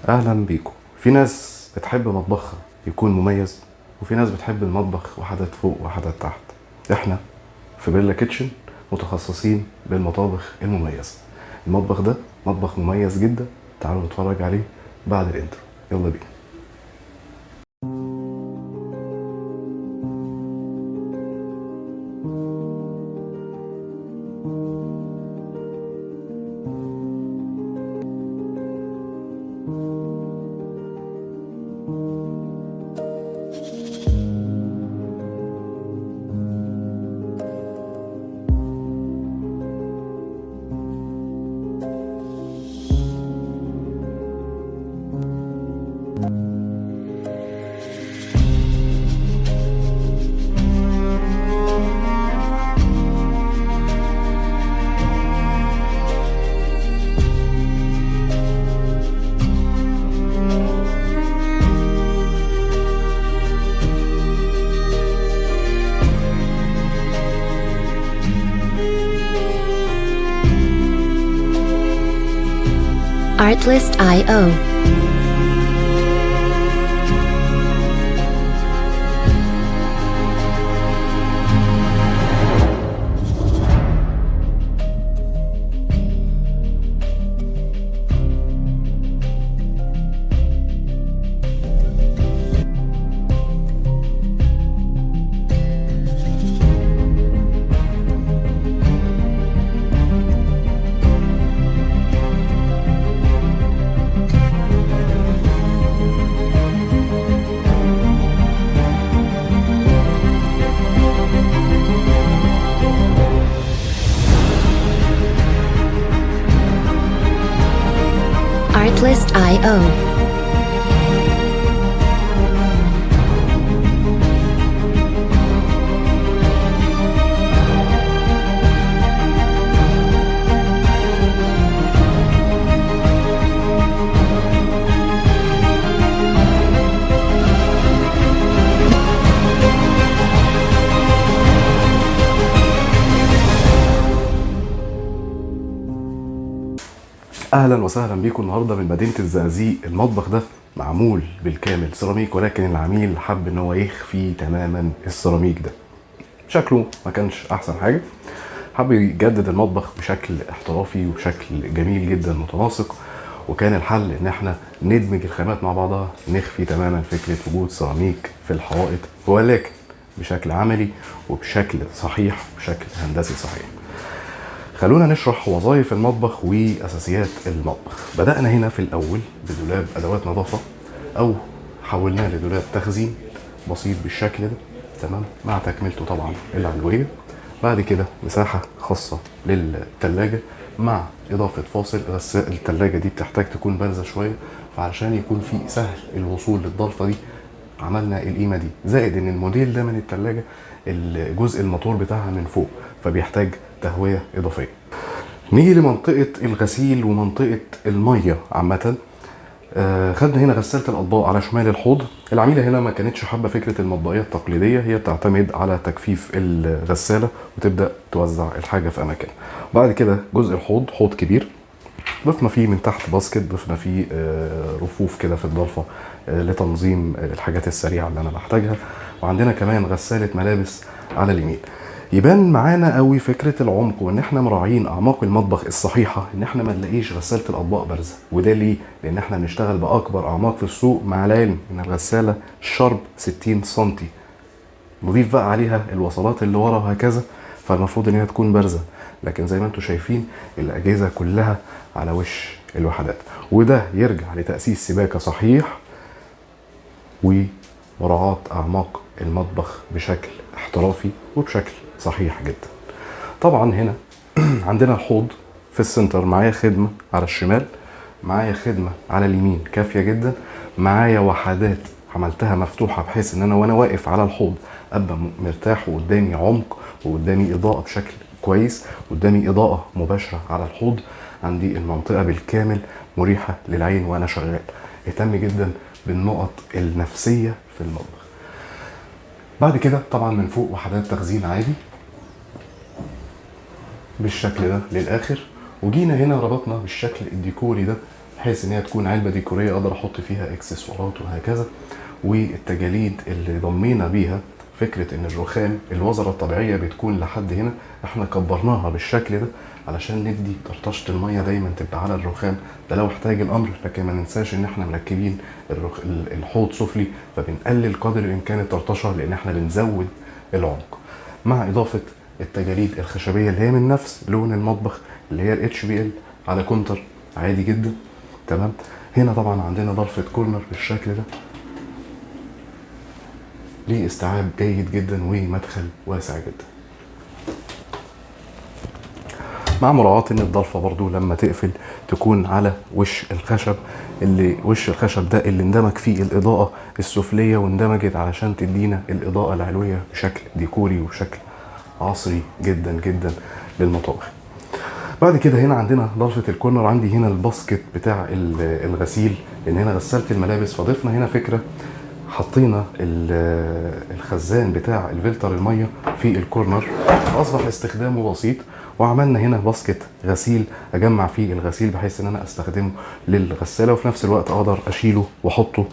اهلا بيكم. في ناس بتحب مطبخها يكون مميز، وفي ناس بتحب المطبخ وحدات فوق وحدات تحت. احنا في بيلا كيتشن متخصصين بالمطابخ المميزة. المطبخ ده مطبخ مميز جدا، تعالوا نتفرج عليه بعد الانترو. يلا بينا. Artlist.io. Artlist.io. اهلا وسهلا بيكم النهارده من مدينه الزقازيق. المطبخ ده معمول بالكامل سيراميك، ولكن العميل حب ان هو يخفي تماما السيراميك ده. شكله ما كانش احسن حاجه، حب يجدد المطبخ بشكل احترافي وبشكل جميل جدا متناسق، وكان الحل ان احنا ندمج الخامات مع بعضها، نخفي تماما فكره وجود سيراميك في الحوائط، ولكن بشكل عملي وبشكل صحيح وبشكل هندسي صحيح. خلونا نشرح وظائف المطبخ واساسيات المطبخ. بدأنا هنا في الاول بدولاب ادوات نظافة، او حولناه لدولاب تخزين بسيط بالشكل ده، تمام، مع تكملته طبعا العلوية. بعد كده مساحة خاصة للتلاجة مع اضافة فاصل. بس التلاجة دي بتحتاج تكون بارزة شوية، فعشان يكون في سهل الوصول للضلفة دي عملنا القيمة دي. زائد ان الموديل ده من التلاجة الجزء الموتور بتاعها من فوق، فبيحتاج تهوية اضافية. نيجي لمنطقة الغسيل ومنطقة المية عامة. خدنا هنا غسالة الأطباق على شمال الحوض. العميلة هنا ما كانتش حابة فكرة المطبقية التقليدية، هي بتعتمد على تجفيف الغسالة وتبدأ توزع الحاجة في أماكن. بعد كده جزء الحوض حوض كبير، ضفنا فيه من تحت باسكت، ضفنا فيه رفوف كده في الضلفة لتنظيم الحاجات السريعة اللي أنا بحتاجها. وعندنا كمان غسالة ملابس على اليمين. يبان معانا قوي فكره العمق، وان احنا مراعيين اعماق المطبخ الصحيحه، ان احنا ما نلاقيش غساله الاطباق بارزه. وده ليه؟ لان احنا بنشتغل باكبر اعماق في السوق، مع العلم ان الغساله شرب 60 سم، نضيف بقى عليها الوصلات اللي ورا وهكذا، فالمفروض ان هي تكون بارزه. لكن زي ما انتم شايفين الاجهزه كلها على وش الوحدات، وده يرجع لتاسيس سباكه صحيح ومراعاه اعماق المطبخ بشكل احترافي وبشكل صحيح جدا. طبعا هنا عندنا الحوض في السنتر، معايا خدمة على الشمال، معايا خدمة على اليمين كافية جدا، معايا وحدات عملتها مفتوحة بحيث ان انا وانا واقف على الحوض ابقى مرتاح، وقدامي عمق وقدامي اضاءة بشكل كويس، قدامي اضاءة مباشرة على الحوض. عندي المنطقة بالكامل مريحة للعين وانا شغال. اهتم جدا بالنقط النفسية في المطبخ. بعد كده طبعا من فوق وحدات تخزين عادي بالشكل ده للاخر. وجينا هنا ربطنا بالشكل الديكوري ده بحيث ان هي تكون علبه ديكوريه اقدر احط فيها اكسسوارات وهكذا. والتجاليد اللي ضمينا بيها فكره ان الرخام الوزره الطبيعيه بتكون لحد هنا، احنا كبرناها بالشكل ده علشان ندي طرطشه الميه دايما تبقى على الرخام ده لو احتاج الامر. لكن ما ننساش ان احنا مركبين الحوض سفلي، فبنقلل قدر الامكان الطرطشه لان احنا بنزود العمق، مع اضافه التجاليد الخشبيه اللي هي من نفس لون المطبخ اللي هي الاتش بي ال على كونتر عادي جدا. تمام. هنا طبعا عندنا ضرفه كورنر بالشكل ده ليه استيعاب جيد جدا ومدخل واسع جدا، مع مراعاة ان الضلفة برضو لما تقفل تكون على وش الخشب، اللي وش الخشب ده اللي اندمج فيه الاضاءة السفلية واندمجت علشان تدينا الاضاءة العلوية بشكل ديكوري وبشكل عصري جدا جدا للمطابخ. بعد كده هنا عندنا ضلفة الكورنر، عندي هنا الباسكت بتاع الغسيل لان هنا غسلت الملابس، فضفنا هنا فكرة، حطينا الخزان بتاع الفلتر الميه في الكورنر فاصبح استخدامه بسيط، وعملنا هنا باسكت غسيل اجمع فيه الغسيل بحيث ان انا استخدمه للغساله وفي نفس الوقت اقدر اشيله واحطه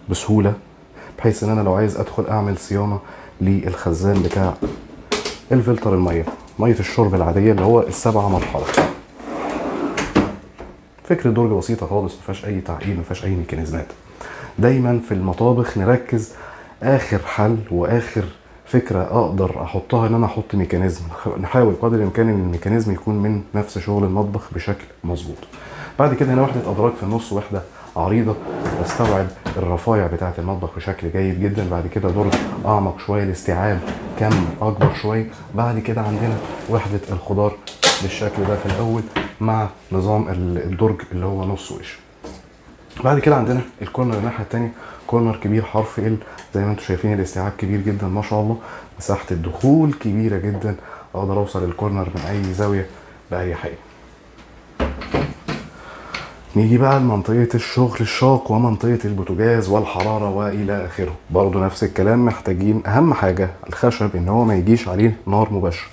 بسهوله، بحيث ان انا لو عايز ادخل اعمل صيانه للخزان بتاع الفلتر الميه، ميه الشرب العاديه اللي هو السبعه مرحله. فكره درج بسيطه خالص، ما فيهاش اي تعقيد، ما فيهاش اي ميكانيزمات. دايما في المطابخ نركز اخر حل واخر فكره اقدر احطها ان انا احط ميكانيزم، نحاول قدر الامكان ان الميكانيزم يكون من نفس شغل المطبخ بشكل مظبوط. بعد كده هنا وحده ادراج في النص، وحده عريضه تستوعب الرفايع بتاعه المطبخ بشكل جيد جدا. بعد كده درج اعمق شويه لاستيعاب كم اكبر شويه. بعد كده عندنا وحده الخضار بالشكل ده في الاول مع نظام الدرج اللي هو نص وش. بعد كده عندنا الكورنر الناحيه الثانيه، كورنر كبير حرف ال، زي ما انتم شايفين الاستيعاب كبير جدا ما شاء الله، مساحه الدخول كبيره جدا، اقدر اوصل الكورنر من اي زاويه باي حاجه. نيجي بقى لمنطقه الشغل الشاق ومنطقه البوتاجاز والحراره والى اخره، برضو نفس الكلام، محتاجين اهم حاجه الخشب ان هو ما يجيش عليه نار مباشره.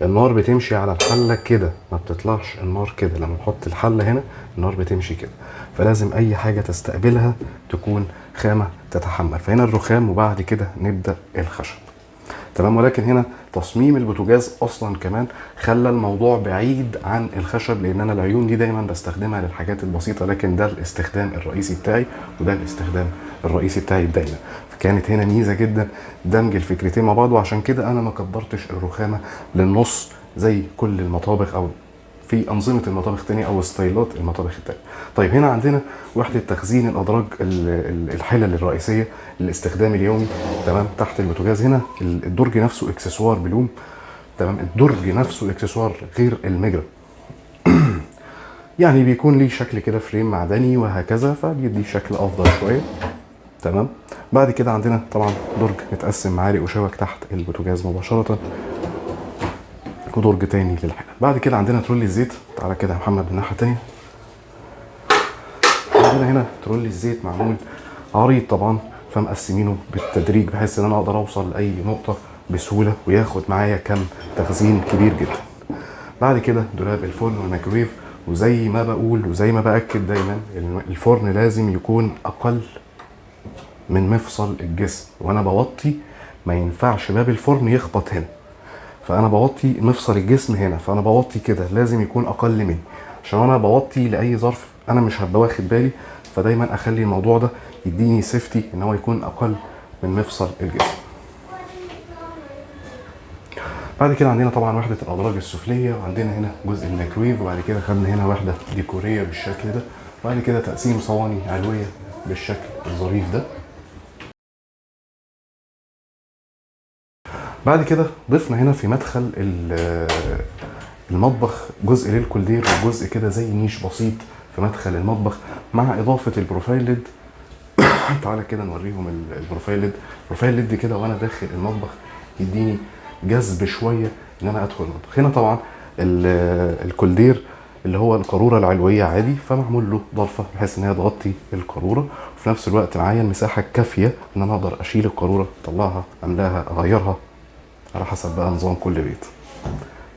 النار بتمشي على الحله كده، ما بتطلعش النار كده، لما نحط الحله هنا النار بتمشي كده، فلازم اي حاجه تستقبلها تكون خامه تتحمل. فهنا الرخام وبعد كده نبدا الخشب. تمام. ولكن هنا تصميم البوتاجاز اصلا كمان خلى الموضوع بعيد عن الخشب، لان انا العيون دي دايما بستخدمها للحاجات البسيطه، لكن ده الاستخدام الرئيسي بتاعي وده الاستخدام الرئيسي بتاعي دايما. فكانت هنا ميزه جدا دمج الفكرتين مع بعض، وعشان كده انا ما كبرتش الرخامه للنص زي كل المطابخ او في انظمه المطابخ الثانيه او ستايلات المطابخ الثانيه. طيب هنا عندنا وحده تخزين الادراج الحلل الرئيسيه للاستخدام اليومي. تمام. تحت البوتاجاز هنا الدرج نفسه اكسسوار بلوم. تمام. الدرج نفسه اكسسوار غير المجرى يعني بيكون ليه شكل كده فريم معدني وهكذا، فبيدي شكل افضل شويه. تمام. بعد كده عندنا طبعا درج متقسم معالق وشوك تحت البوتاجاز مباشره، ودرج تاني للحلل. بعد كده عندنا ترولي الزيت، تعالى كده يا محمد من الناحيه التانيه. عندنا هنا ترولي الزيت معمول عريض طبعا، فمقسمينه بالتدريج بحيث ان انا اقدر اوصل لاي نقطه بسهوله وياخد معايا كم تخزين كبير جدا. بعد كده دولاب الفرن والميكرويف، وزي ما بقول وزي ما باكد دايما الفرن لازم يكون اقل من مفصل الجسم، وانا بوطي ما ينفعش باب الفرن يخبط هنا، فانا بوطي مفصل الجسم هنا، فانا بوطي كده لازم يكون اقل مني، عشان انا بوطي لاي ظرف انا مش هبقى واخد بالي، فدايما اخلي الموضوع ده يديني سيفتي ان هو يكون اقل من مفصل الجسم. بعد كده عندنا طبعا وحده الادراج السفليه، وعندنا هنا جزء الميكرويف، وبعد كده خدنا هنا وحده ديكوريه بالشكل ده، وبعد كده تقسيم صواني علويه بالشكل الظريف ده. بعد كده ضفنا هنا في مدخل المطبخ جزء للكولدير وجزء كده زي نيش بسيط في مدخل المطبخ، مع اضافه البروفايل ليد. تعالى كده نوريهم البروفايل ليد. البروفايل ليد كده وانا داخل المطبخ يديني جذب شويه ان انا ادخل المطبخ. هنا طبعا الكولدير اللي هو القاروره العلويه عادي، فمعمول له ضلفه بحيث ان هي تغطي القاروره، وفي نفس الوقت معايا المساحه الكافيه ان انا اقدر اشيل القاروره، اطلعها، املاها، اغيرها على حسب بقى نظام كل بيت.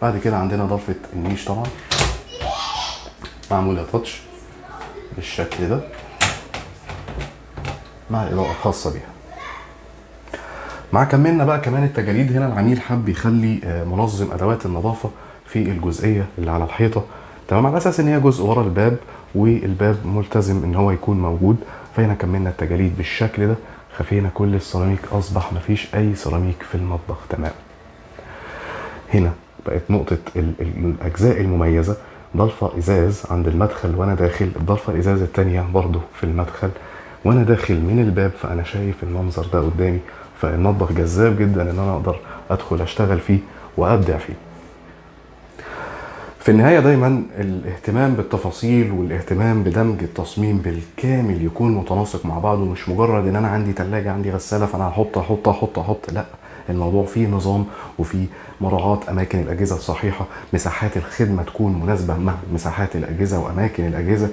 بعد كده عندنا ضلفه النيش طبعا معموله تاتش بالشكل ده مع الاضاءه الخاصه بيها. مع كملنا بقى كمان التجاليد، هنا العميل حب يخلي منظم ادوات النظافه في الجزئيه اللي على الحيطه، تمام، على اساس ان هي جزء ورا الباب والباب ملتزم ان هو يكون موجود. فهنا كملنا التجاليد بالشكل ده، خفينا كل السيراميك، اصبح مفيش اي سيراميك في المطبخ، تمام. هنا بقت نقطه الاجزاء المميزه، ضلفه ازاز عند المدخل وانا داخل، الضلفه الازاز الثانيه برضو في المدخل وانا داخل من الباب، فانا شايف المنظر ده قدامي. فالمطبخ جذاب جدا ان انا اقدر ادخل اشتغل فيه وابدع فيه. في النهاية دايما الاهتمام بالتفاصيل والاهتمام بدمج التصميم بالكامل يكون متناسق مع بعضه، مش مجرد ان انا عندي تلاجة عندي غسالة فانا هحط، لا، الموضوع فيه نظام وفيه مراعاة اماكن الاجهزة الصحيحة، مساحات الخدمة تكون مناسبة مع مساحات الاجهزة واماكن الاجهزة،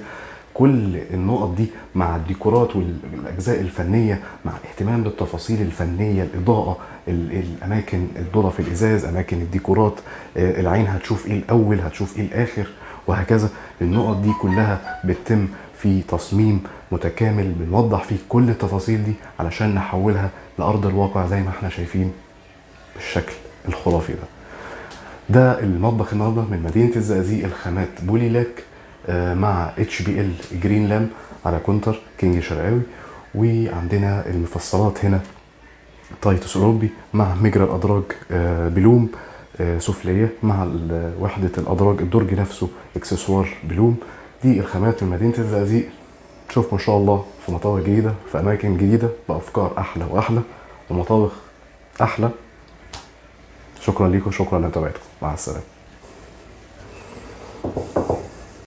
كل النقط دي مع الديكورات والاجزاء الفنيه، مع اهتمام بالتفاصيل الفنيه، الاضاءه، الاماكن، الظرف الازاز، اماكن الديكورات، العين هتشوف ايه الاول هتشوف ايه الاخر، وهكذا. النقط دي كلها بتتم في تصميم متكامل بنوضح فيه كل التفاصيل دي علشان نحولها لارض الواقع زي ما احنا شايفين بالشكل الخرافي ده. ده المطبخ النهارده من مدينه الزقازيق، الخامات بوليلاك مع HBL جرين لام على كونتر كينج شرقاوي. وعندنا المفصلات هنا تايتوس اوروبي مع مجرى الادراج بلوم سفليه، مع وحده الادراج الدرج نفسه اكسسوار بلوم. دي الخامات من مدينه الزقازيق. نشوفكم ان شاء الله في مطابخ جديده في اماكن جديده بافكار احلى واحلى ومطابخ احلى. شكرا لكم، شكرا لمتابعتكم، مع السلامه.